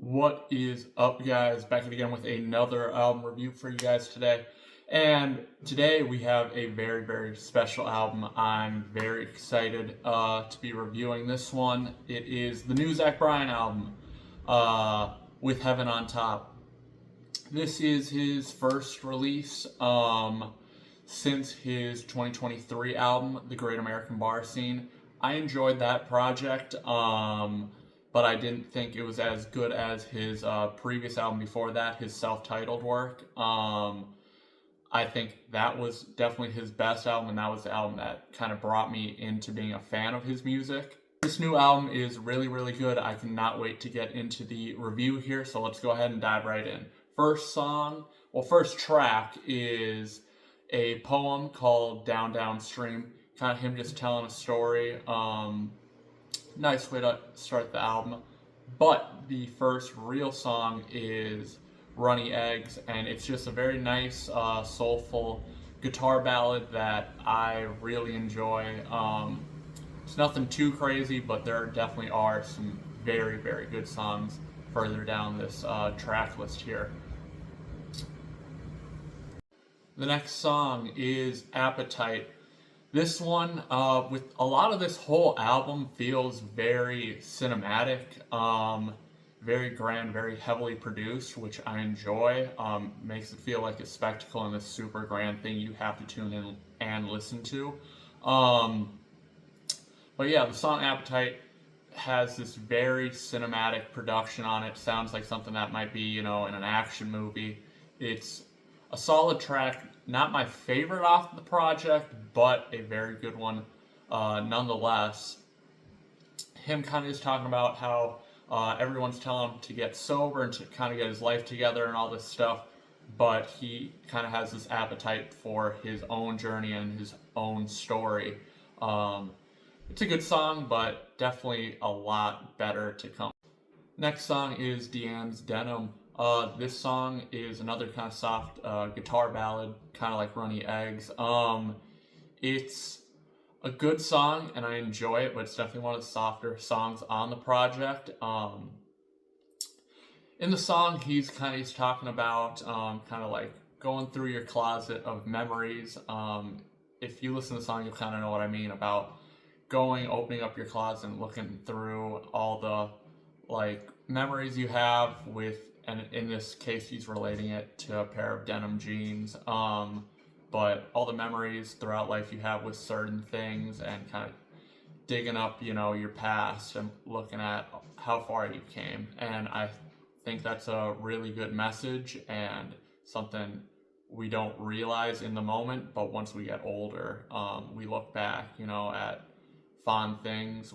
What is up, guys? Back again with another album review for you guys today. And today we have a very, very special album. I'm very excited to be reviewing this one. It is the new Bryan album, With Heaven on Top. This is his first release since his 2023 album, The Great American Bar Scene. I enjoyed that project. But I didn't think it was as good as his previous album before that, his self-titled work. I think that was definitely his best album, and that was the album that kind of brought me into being a fan of his music. This new album is really, really good. I cannot wait to get into the review here, so let's go ahead and dive right in. First track is a poem called Down Downstream, kind of him just telling a story. Nice way to start the album. But the first real song is Runny Eggs, and it's just a very nice, soulful guitar ballad that I really enjoy. It's nothing too crazy, but there definitely are some very, very good songs further down this track list here. The next song is Appetite. This one, with a lot of this whole album, feels very cinematic, very grand, very heavily produced, which I enjoy. Makes it feel like a spectacle and this super grand thing you have to tune in and listen to. But yeah, the song Appetite has this very cinematic production on it. Sounds like something that might be, in an action movie. It's a solid track, not my favorite off the project, but a very good one nonetheless. Him kind of just talking about how everyone's telling him to get sober and to kind of get his life together and all this stuff, but he kind of has this appetite for his own journey and his own story. It's a good song, but definitely a lot better to come. Next song is Deanne's Denim. This song is another kind of soft guitar ballad, kind of like Runny Eggs. It's a good song, and I enjoy it, but it's definitely one of the softer songs on the project. In the song, he's talking about kind of like going through your closet of memories. If you listen to the song, you'll kind of know what I mean about opening up your closet and looking through all the memories you have with. And in this case, he's relating it to a pair of denim jeans. But all the memories throughout life you have with certain things and kind of digging up, your past and looking at how far you came. And I think that's a really good message and something we don't realize in the moment. But once we get older, we look back, at fond things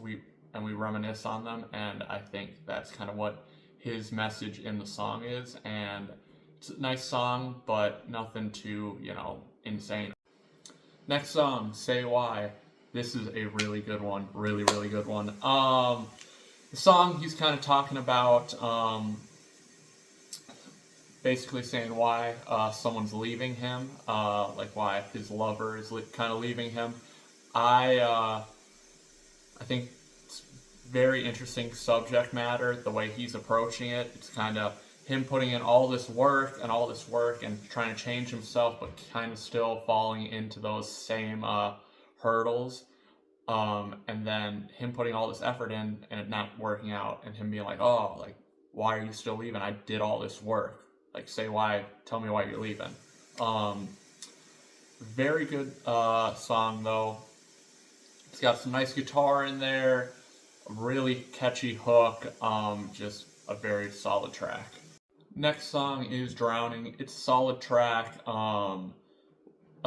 and we reminisce on them. And I think that's kind of what his message in the song is, and it's a nice song, but nothing too, insane. Next song, Say Why. This is a really good one, really, really good one. The song, he's kind of talking about, basically saying why someone's leaving him, why his lover is kind of leaving him. I think very interesting subject matter, the way he's approaching it. It's kind of him putting in all this work and trying to change himself, but kind of still falling into those same hurdles. And then him putting all this effort in and it not working out, and him being like, why are you still leaving? I did all this work. Say why, tell me why you're leaving. Very good song though. It's got some nice guitar in there. A really catchy hook, just a very solid track. Next song is Drowning. It's a solid track, a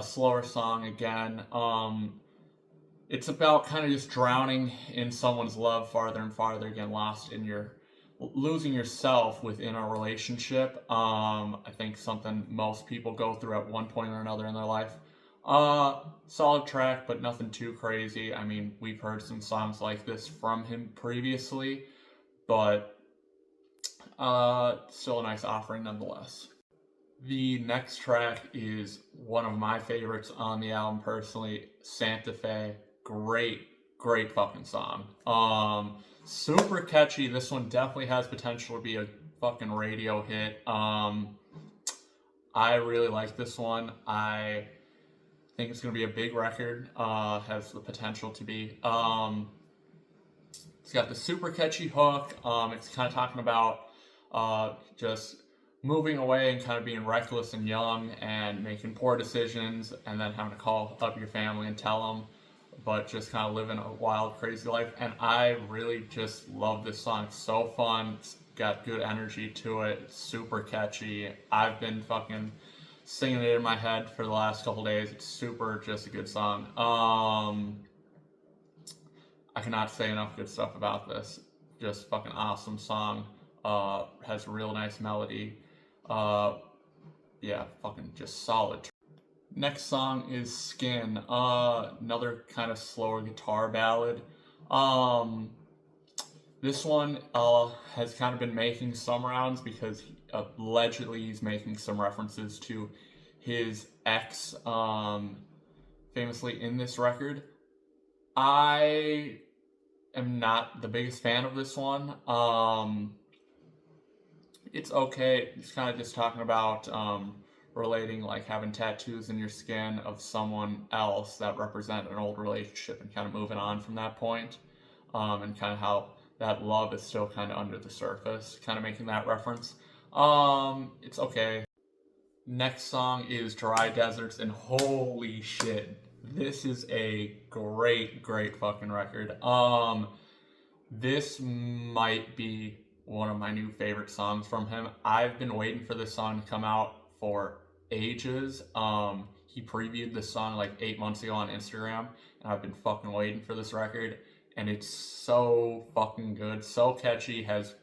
slower song again. It's about kind of just drowning in someone's love farther and farther, again, losing yourself within a relationship. I think something most people go through at one point or another in their life. Solid track, but nothing too crazy. I mean, we've heard some songs like this from him previously, but still a nice offering nonetheless. The next track is one of my favorites on the album personally, Santa Fe. Great fucking song. Super catchy. This one definitely has potential to be a fucking radio hit. I really like this one. I think it's going to be a big record. Has the potential to be. It's got the super catchy hook. It's kind of talking about just moving away and kind of being reckless and young and making poor decisions and then having to call up your family and tell them, but just kind of living a wild, crazy life. And I really just love this song. It's so fun. It's got good energy to it. It's super catchy. I've been fucking singing it in my head for the last couple days. It's super just a good song. I cannot say enough good stuff about this. Just fucking awesome song. Has a real nice melody. Yeah, fucking just solid. Next song is Skin. Another kind of slower guitar ballad. This one has kind of been making some rounds because allegedly he's making some references to his ex, famously in this record. I am not the biggest fan of this one. It's okay. It's kind of just talking about relating, like having tattoos in your skin of someone else that represent an old relationship and kind of moving on from that point, and kind of how that love is still kind of under the surface, kind of making that reference. It's okay. Next song is Dry Deserts, and holy shit, this is a great, great fucking record. This might be one of my new favorite songs from him. I've been waiting for this song to come out for ages. He previewed this song like 8 months ago on Instagram, and I've been fucking waiting for this record, and it's so fucking good, so catchy, has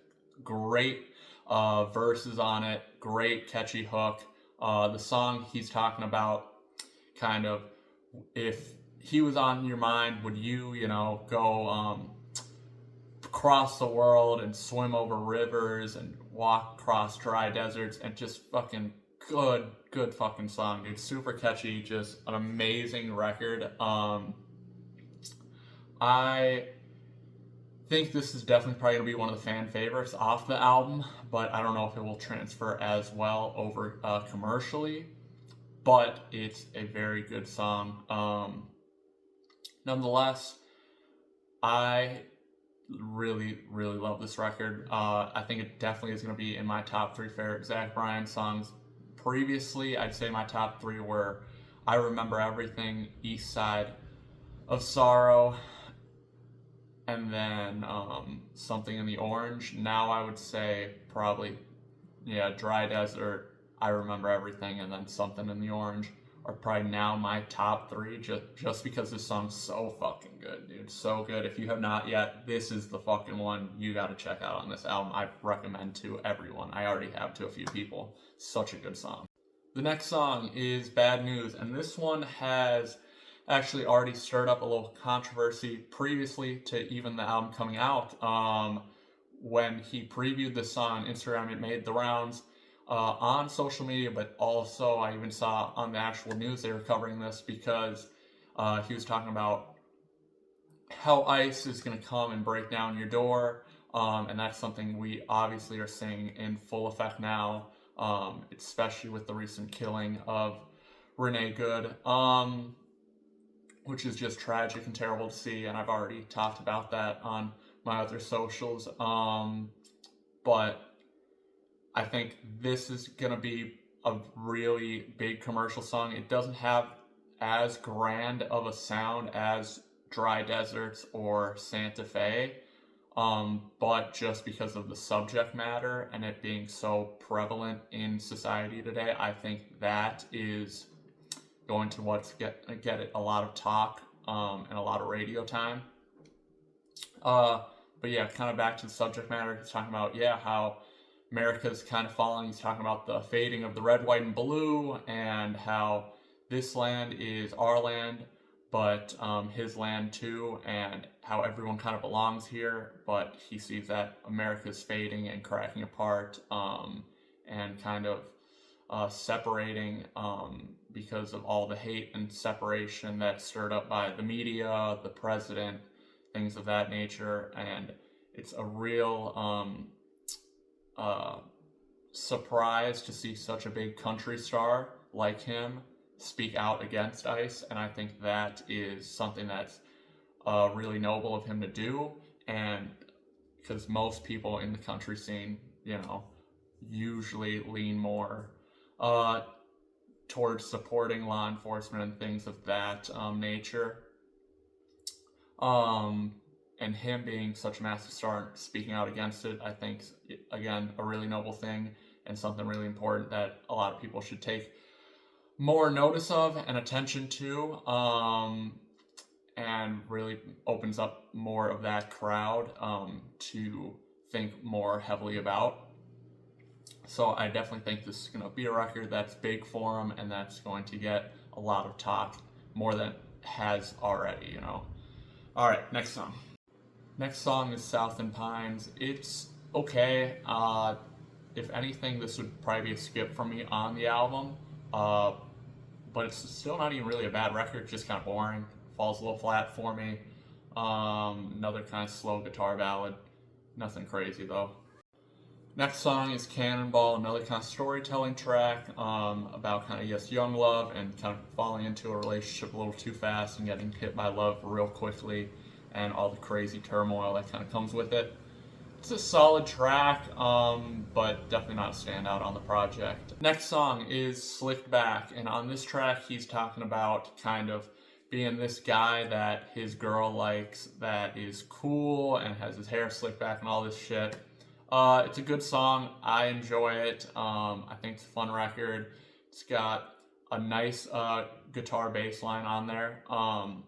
great verses on it, great catchy hook. The song he's talking about, kind of, if he was on your mind, would you, go cross the world and swim over rivers and walk across dry deserts, and just fucking good fucking song, dude. Super catchy, just an amazing record. I think this is definitely probably going to be one of the fan favorites off the album, but I don't know if it will transfer as well over commercially, but it's a very good song. Nonetheless, I really, really love this record. I think it definitely is going to be in my top 3 favorite Zach Bryan songs. Previously, I'd say my top 3 were I Remember Everything, East Side of Sorrow, and then Something in the Orange. Now I would say probably, Dry Desert, I Remember Everything, and then Something in the Orange are probably now my top 3, just because this song's so fucking good, dude. So good. If you have not yet, this is the fucking one you gotta check out on this album. I recommend to everyone. I already have to a few people. Such a good song. The next song is Bad News, and this one has actually already stirred up a little controversy previously to even the album coming out. When he previewed this song on Instagram, it made the rounds on social media, but also I even saw on the actual news they were covering this because he was talking about how ICE is going to come and break down your door, and that's something we obviously are seeing in full effect now, especially with the recent killing of Renee Good, which is just tragic and terrible to see, and I've already talked about that on my other socials, but I think this is going to be a really big commercial song. It doesn't have as grand of a sound as Dry Deserts or Santa Fe, but just because of the subject matter and it being so prevalent in society today, I think that is going to get it a lot of talk and a lot of radio time. But yeah, kind of back to the subject matter. He's talking about how America's kind of falling. He's talking about the fading of the red, white, and blue, and how this land is our land, but his land too, and how everyone kind of belongs here, but he sees that America's fading and cracking apart, and kind of separating because of all the hate and separation that's stirred up by the media, the president, things of that nature, and it's a real uh, surprised to see such a big country star like him speak out against ICE, and I think that is something that's really noble of him to do, and because most people in the country scene, usually lean more uh, towards supporting law enforcement and things of that nature. And him being such a massive star and speaking out against it, I think, again, a really noble thing and something really important that a lot of people should take more notice of and attention to, and really opens up more of that crowd to think more heavily about. So I definitely think this is going to be a record that's big for him and that's going to get a lot of talk, more than it has already, All right, next song. Next song is South and Pines. It's okay. If anything, this would probably be a skip for me on the album. But it's still not even really a bad record, just kind of boring. Falls a little flat for me. Another kind of slow guitar ballad. Nothing crazy though. Next song is Cannonball, another kind of storytelling track about kind of, young love and kind of falling into a relationship a little too fast and getting hit by love real quickly and all the crazy turmoil that kind of comes with it. It's a solid track, but definitely not a standout on the project. Next song is Slicked Back, and on this track he's talking about kind of being this guy that his girl likes that is cool and has his hair slicked back and all this shit. It's a good song. I enjoy it. I think it's a fun record. It's got a nice guitar bass line on there. And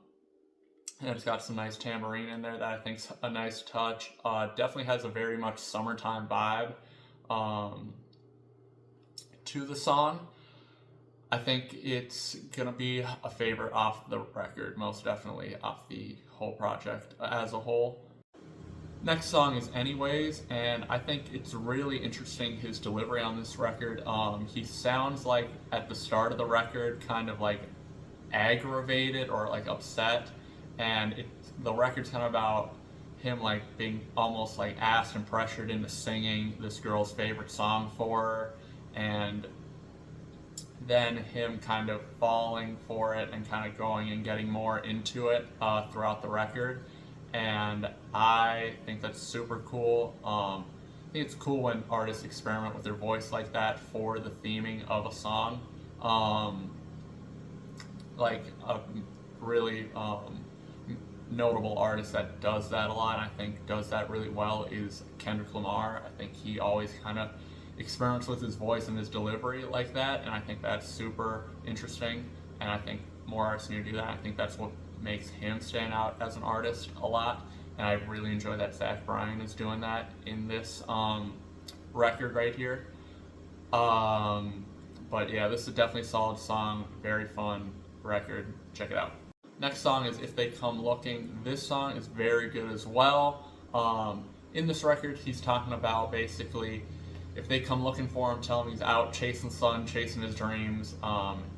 it's got some nice tambourine in there that I think's a nice touch. Definitely has a very much summertime vibe to the song. I think it's gonna be a favorite off the record, most definitely off the whole project as a whole. Next song is Anyways, and I think it's really interesting, his delivery on this record. He sounds like at the start of the record kind of like aggravated or like upset, and the record's kind of about him like being almost like asked and pressured into singing this girl's favorite song for her, and then him kind of falling for it and kind of going and getting more into it throughout the record. And I think that's super cool. I think it's cool when artists experiment with their voice like that for the theming of a song. Like a really notable artist that does that a lot, and I think does that really well, is Kendrick Lamar. I think he always kind of experiments with his voice and his delivery like that, and I think that's super interesting, and I think more artists need to do that. I think that's what makes him stand out as an artist a lot, and I really enjoy that Bryan is doing that in this record right here. But yeah, this is definitely a solid song, very fun record. Check it out. Next song is If They Come Looking. This song is very good as well. In this record, he's talking about basically if they come looking for him, tell him he's out chasing the sun, chasing his dreams.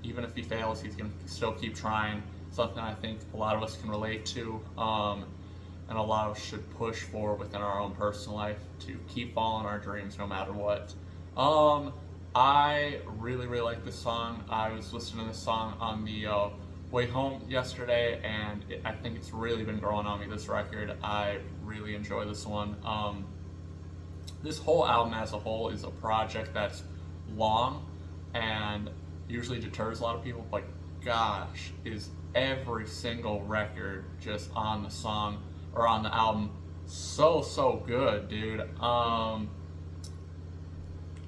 Even if he fails, he's going to still keep trying. Something I think a lot of us can relate to, and a lot of us should push for within our own personal life, to keep following our dreams no matter what. I really, really like this song. I was listening to this song on the way home yesterday, and I think it's really been growing on me, this record. I really enjoy this one. This whole album as a whole is a project that's long and usually deters a lot of people, but gosh, is every single record just on the song or on the album so good, dude.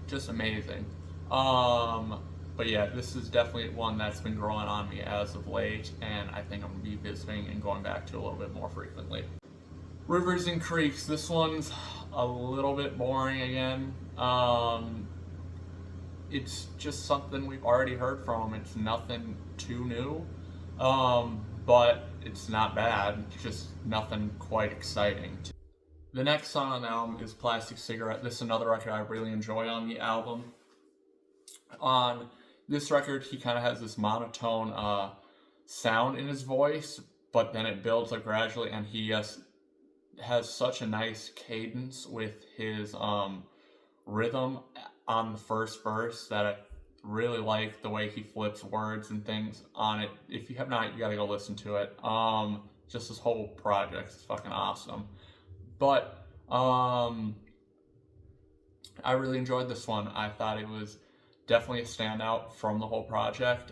Just amazing. But yeah, this is definitely one that's been growing on me as of late, and I think I'm going to be visiting and going back to a little bit more frequently. Rivers and Creeks, this one's a little bit boring again. It's just something we've already heard from him. It's nothing too new, but it's not bad. It's just nothing quite exciting. The next song on the album is Plastic Cigarette. This is another record I really enjoy on the album. On this record, he kind of has this monotone sound in his voice, but then it builds up gradually, and he has such a nice cadence with his rhythm on the first verse that I really like the way he flips words and things on it. If you have not, you gotta go listen to it. Just this whole project is fucking awesome. But I really enjoyed this one. I thought it was definitely a standout from the whole project.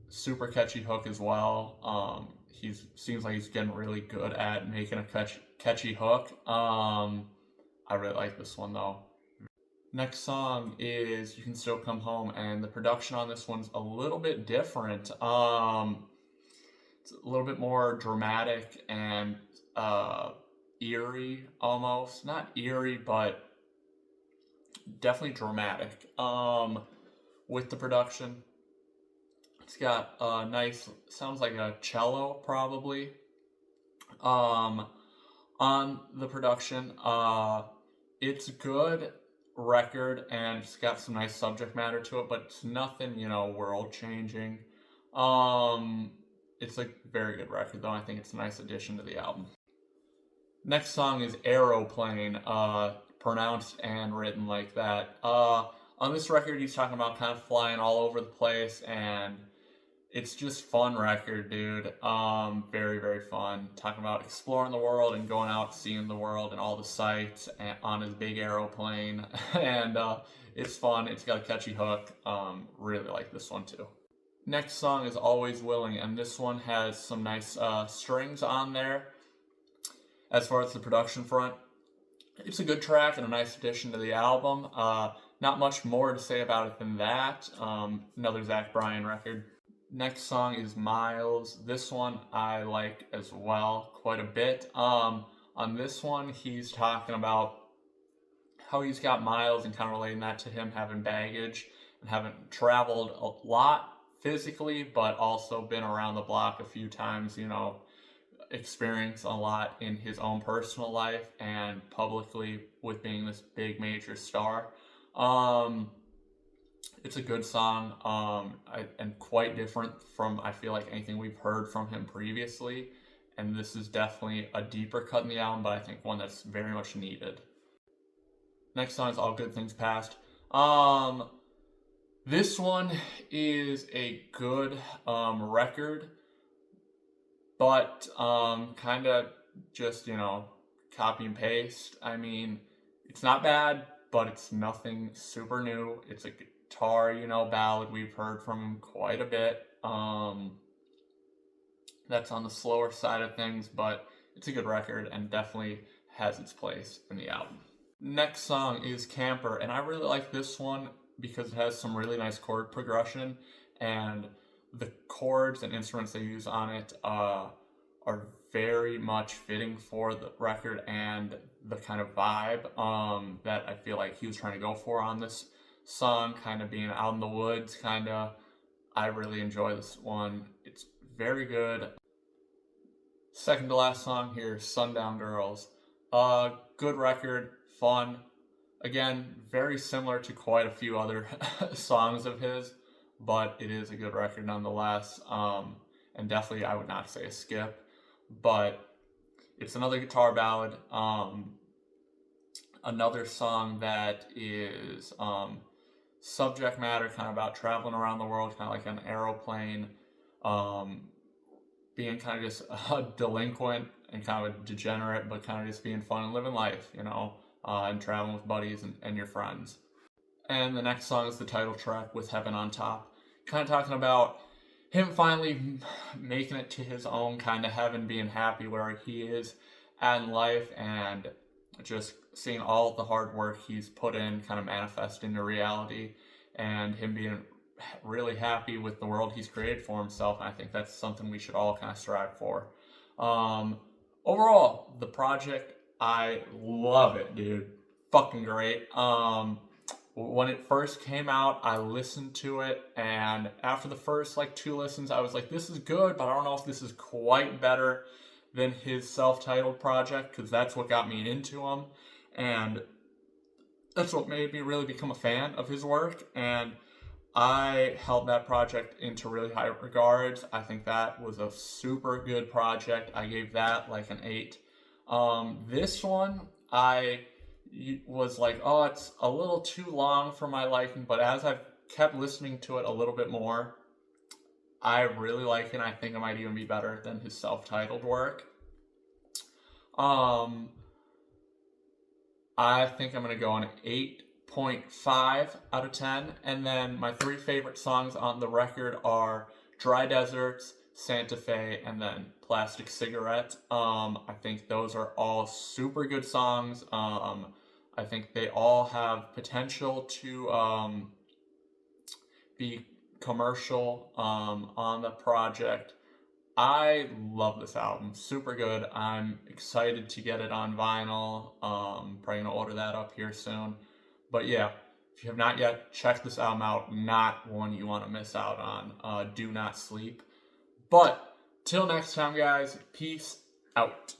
Super catchy hook as well. He seems like he's getting really good at making a catchy hook. I really like this one though. Next song is "You Can Still Come Home," and the production on this one's a little bit different. It's a little bit more dramatic and eerie almost. Not eerie, but definitely dramatic. With the production, it's got a nice, sounds like a cello probably. On the production, it's good record and it's got some nice subject matter to it, but it's nothing, world changing. It's a very good record though. I think it's a nice addition to the album. Next song is Aeroplane, pronounced and written like that. On this record, he's talking about kind of flying all over the place, and it's just fun record, dude. Very, very fun. Talking about exploring the world and going out, seeing the world and all the sights on his big aeroplane. And it's fun. It's got a catchy hook. Really like this one too. Next song is Always Willing, and this one has some nice strings on there. As far as the production front, it's a good track and a nice addition to the album. Not much more to say about it than that. Another Bryan record. Next song is Miles. This one I like as well quite a bit. On this one, he's talking about how he's got miles and kind of relating that to him having baggage and having traveled a lot physically, but also been around the block a few times, experienced a lot in his own personal life and publicly with being this big major star. It's a good song, and quite different from, I feel like, anything we've heard from him previously. And this is definitely a deeper cut in the album, but I think one that's very much needed. Next song is All Good Things Past. This one is a good record, but kind of just, copy and paste. I mean, it's not bad, but it's nothing super new. It's a guitar, ballad. We've heard from him quite a bit. That's on the slower side of things, but it's a good record and definitely has its place in the album. Next song is Camper, and I really like this one because it has some really nice chord progression, and the chords and instruments they use on it are very much fitting for the record and the kind of vibe that I feel like he was trying to go for on this song, kind of being out in the woods, kind of. I really enjoy this one. It's very good. Second to last song here, Sundown Girls. Good record, fun. Again, very similar to quite a few other songs of his, but it is a good record nonetheless. And definitely I would not say a skip, but it's another guitar ballad. Another song that is subject matter kind of about traveling around the world, kind of like an aeroplane, being kind of just a delinquent and kind of a degenerate, but kind of just being fun and living life, and traveling with buddies and your friends. And the next song is the title track, With Heaven on Top, kind of talking about him finally making it to his own kind of heaven, being happy where he is at in life, and just seeing all of the hard work he's put in kind of manifest into reality, and him being really happy with the world he's created for himself. And I think that's something we should all kind of strive for. Overall, the project, I love it, dude. Fucking great. When it first came out, I listened to it, and after the first 2 listens, I was like, this is good, but I don't know if this is quite better than his self-titled project, because that's what got me into him, and that's what made me really become a fan of his work, and I held that project into really high regards. I think that was a super good project. I gave that an 8. This one, I was like, oh, it's a little too long for my liking, but as I've kept listening to it a little bit more, I really like it. I think it might even be better than his self-titled work. I think I'm going to go on 8.5 out of 10. And then my three favorite songs on the record are Dry Deserts, Santa Fe, and then Plastic Cigarette. I think those are all super good songs. I think they all have potential to be commercial on the project. I love this album. Super good. I'm excited to get it on vinyl. Probably gonna order that up here soon. But yeah, if you have not yet, check this album out. Not one you want to miss out on. Do not sleep. But till next time, guys. Peace out.